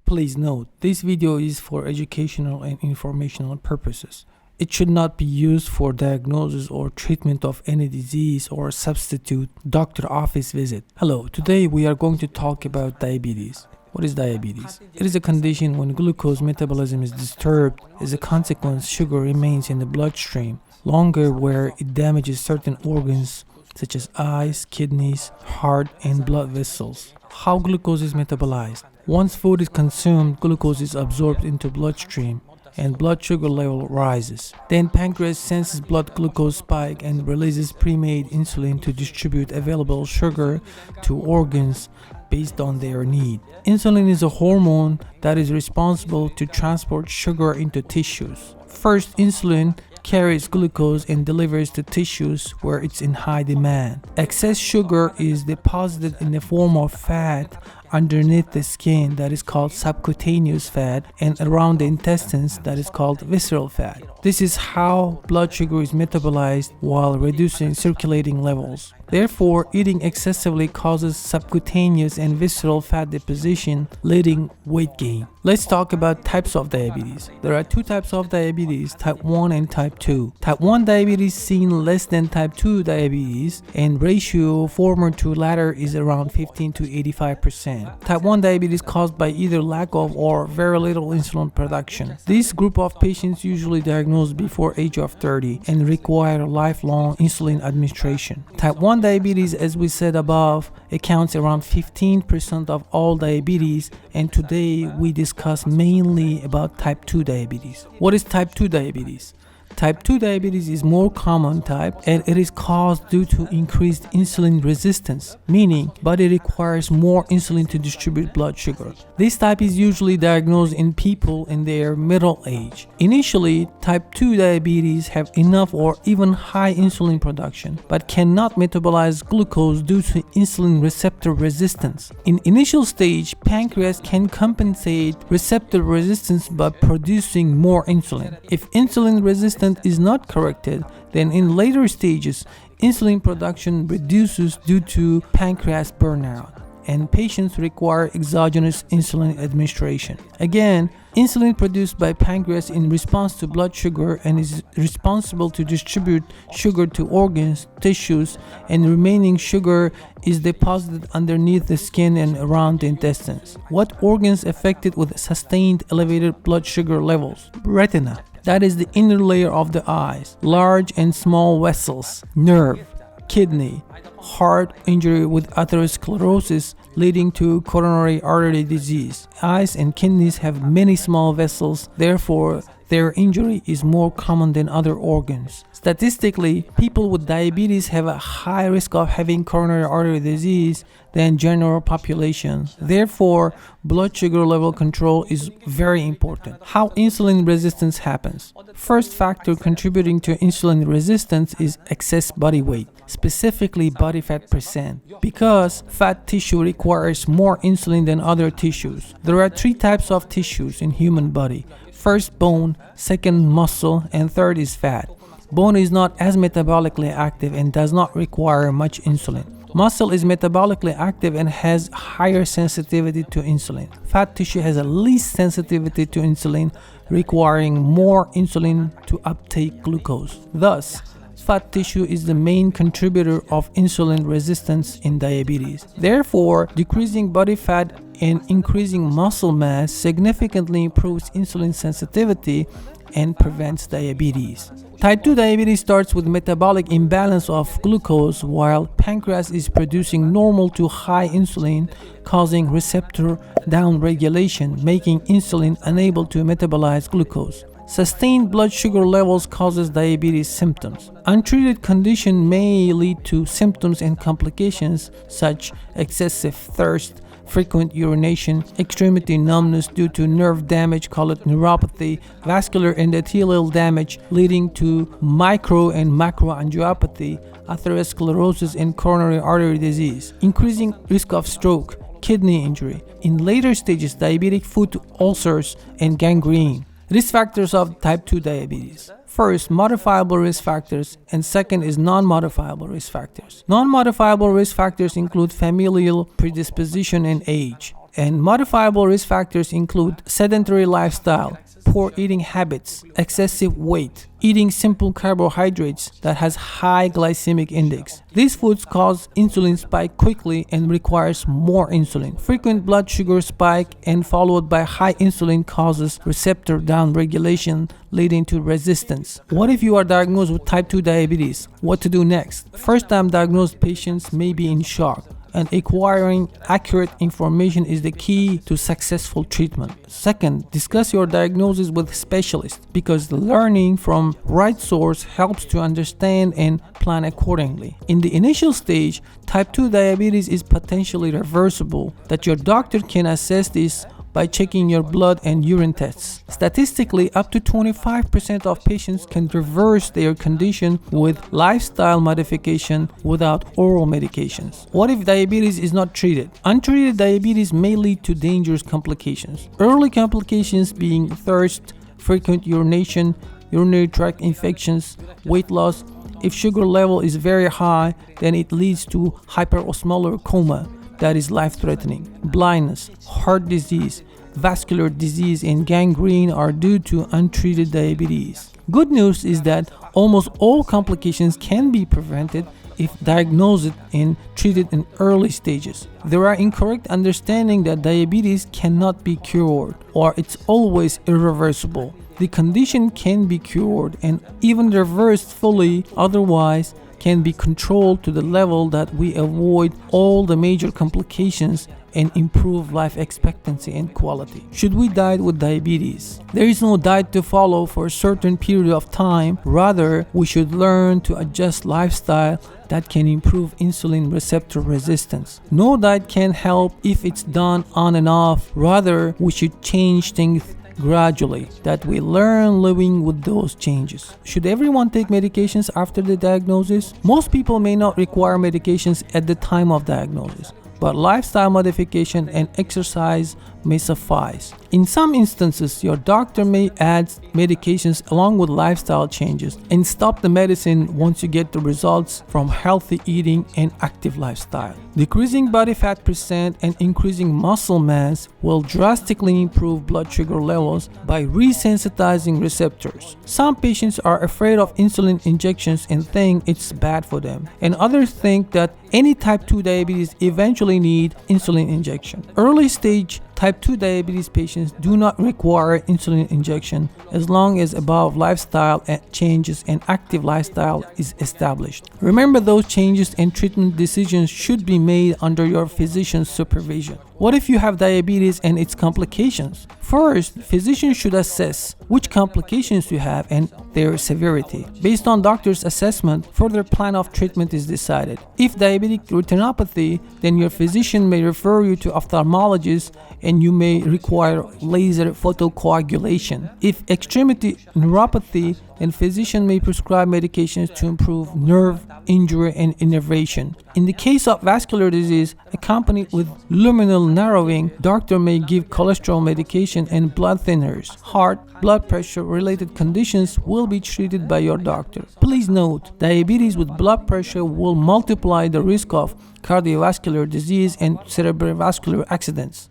Please note, this video is for educational and informational purposes. It should not be used for diagnosis or treatment of any disease or substitute doctor office visit. Hello, today we are going to talk about diabetes. What is diabetes? It is a condition when glucose metabolism is disturbed. As a consequence, sugar remains in the bloodstream longer, where it damages certain organs such as eyes, kidneys, heart, and blood vessels. How glucose is metabolized? Once food is consumed, glucose is absorbed into bloodstream and blood sugar level rises. Then pancreas senses blood glucose spike and releases pre-made insulin to distribute available sugar to organs based on their need. Insulin is a hormone that is responsible to transport sugar into tissues. First, insulin carries glucose and delivers to tissues where it's in high demand. Excess sugar is deposited in the form of fat underneath the skin, that is called subcutaneous fat, and around the intestines, that is called visceral fat. This is how blood sugar is metabolized while reducing circulating levels. Therefore, eating excessively causes subcutaneous and visceral fat deposition, leading weight gain. Let's talk about types of diabetes. There are two types of diabetes, type 1 and type 2. Type 1 diabetes seen less than type 2 diabetes, and ratio former to latter is around 15 to 85%. Type 1 diabetes caused by either lack of or very little insulin production. This group of patients usually diagnosed before age of 30 and require lifelong insulin administration. Type 1 diabetes, as we said above, accounts around 15% of all diabetes, and today we discuss mainly about type 2 diabetes. What is type 2 diabetes? Type 2 diabetes is more common type, and it is caused due to increased insulin resistance, meaning body requires more insulin to distribute blood sugar. This type is usually diagnosed in people in their middle age. Initially, type 2 diabetes have enough or even high insulin production, but cannot metabolize glucose due to insulin receptor resistance. In initial stage, pancreas can compensate receptor resistance by producing more insulin. If insulin resistance is not corrected, then in later stages, insulin production reduces due to pancreas burnout, and patients require exogenous insulin administration. Again, insulin produced by pancreas in response to blood sugar and is responsible to distribute sugar to organs, tissues, and remaining sugar is deposited underneath the skin and around the intestines. What organs affected with sustained elevated blood sugar levels? Retina. That is the inner layer of the eyes, large and small vessels, nerve, kidney, heart injury with atherosclerosis leading to coronary artery disease. Eyes and kidneys have many small vessels, therefore their injury is more common than other organs. Statistically, people with diabetes have a high risk of having coronary artery disease than general population. Therefore, blood sugar level control is very important. How insulin resistance happens? First factor contributing to insulin resistance is excess body weight, specifically body fat percent, because fat tissue requires more insulin than other tissues. There are three types of tissues in human body. First, bone, second, muscle, and third is fat. Bone is not as metabolically active and does not require much insulin. Muscle is metabolically active and has higher sensitivity to insulin. Fat tissue has a least sensitivity to insulin, requiring more insulin to uptake glucose. Thus, fat tissue is the main contributor of insulin resistance in diabetes. Therefore, decreasing body fat and increasing muscle mass significantly improves insulin sensitivity and prevents diabetes. Type 2 diabetes starts with metabolic imbalance of glucose, while pancreas is producing normal to high insulin, causing receptor downregulation, making insulin unable to metabolize glucose. Sustained blood sugar levels causes diabetes symptoms. Untreated condition may lead to symptoms and complications such excessive thirst, frequent urination, extremity numbness due to nerve damage, call it neuropathy, vascular endothelial damage leading to micro and macroangiopathy, atherosclerosis, and coronary artery disease, increasing risk of stroke, kidney injury. In later stages, diabetic foot ulcers and gangrene. Risk factors of type 2 diabetes. First, modifiable risk factors, and second is non-modifiable risk factors. Non-modifiable risk factors include familial predisposition and age. And modifiable risk factors include sedentary lifestyle, poor eating habits, excessive weight, eating simple carbohydrates that has high glycemic index. These foods cause insulin spike quickly and requires more insulin. Frequent blood sugar spike and followed by high insulin causes receptor downregulation, leading to resistance. What if you are diagnosed with type 2 diabetes? What to do next? First-time diagnosed patients may be in shock, and acquiring accurate information is the key to successful treatment. Second, discuss your diagnosis with specialists because learning from right source helps to understand and plan accordingly. In the initial stage, type 2 diabetes is potentially reversible, that your doctor can assess this by checking your blood and urine tests. Statistically, up to 25% of patients can reverse their condition with lifestyle modification without oral medications. What if diabetes is not treated? Untreated diabetes may lead to dangerous complications. Early complications being thirst, frequent urination, urinary tract infections, weight loss. If sugar level is very high, then it leads to hyperosmolar coma, that is life-threatening. Blindness, heart disease, vascular disease, and gangrene are due to untreated diabetes. Good news is that almost all complications can be prevented if diagnosed and treated in early stages. There are incorrect understanding that diabetes cannot be cured or it's always irreversible. The condition can be cured and even reversed fully, otherwise can be controlled to the level that we avoid all the major complications and improve life expectancy and quality. Should we diet with diabetes? There is no diet to follow for a certain period of time. Rather, we should learn to adjust lifestyle that can improve insulin receptor resistance. No diet can help if it's done on and off. Rather, we should change things gradually, that we learn living with those changes. Should everyone take medications after the diagnosis? Most people may not require medications at the time of diagnosis, but lifestyle modification and exercise may suffice. In some instances, your doctor may add medications along with lifestyle changes and stop the medicine once you get the results from healthy eating and active lifestyle. Decreasing body fat percent and increasing muscle mass will drastically improve blood sugar levels by resensitizing receptors. Some patients are afraid of insulin injections and think it's bad for them, and others think that any type 2 diabetes eventually need insulin injection. Early stage type 2 diabetes patients do not require insulin injection as long as above lifestyle changes and active lifestyle is established. Remember, those changes and treatment decisions should be made under your physician's supervision. What if you have diabetes and its complications? First, physicians should assess which complications you have and their severity. Based on doctor's assessment, further plan of treatment is decided. If diabetic retinopathy, then your physician may refer you to ophthalmologist and you may require laser photocoagulation. If extremity neuropathy, then physician may prescribe medications to improve nerve injury and innervation. In the case of vascular disease accompanied with luminal narrowing, doctor may give cholesterol medication and blood thinners. Heart, blood pressure related conditions will be treated by your doctor. Please note, diabetes with blood pressure will multiply the risk of cardiovascular disease and cerebrovascular accidents.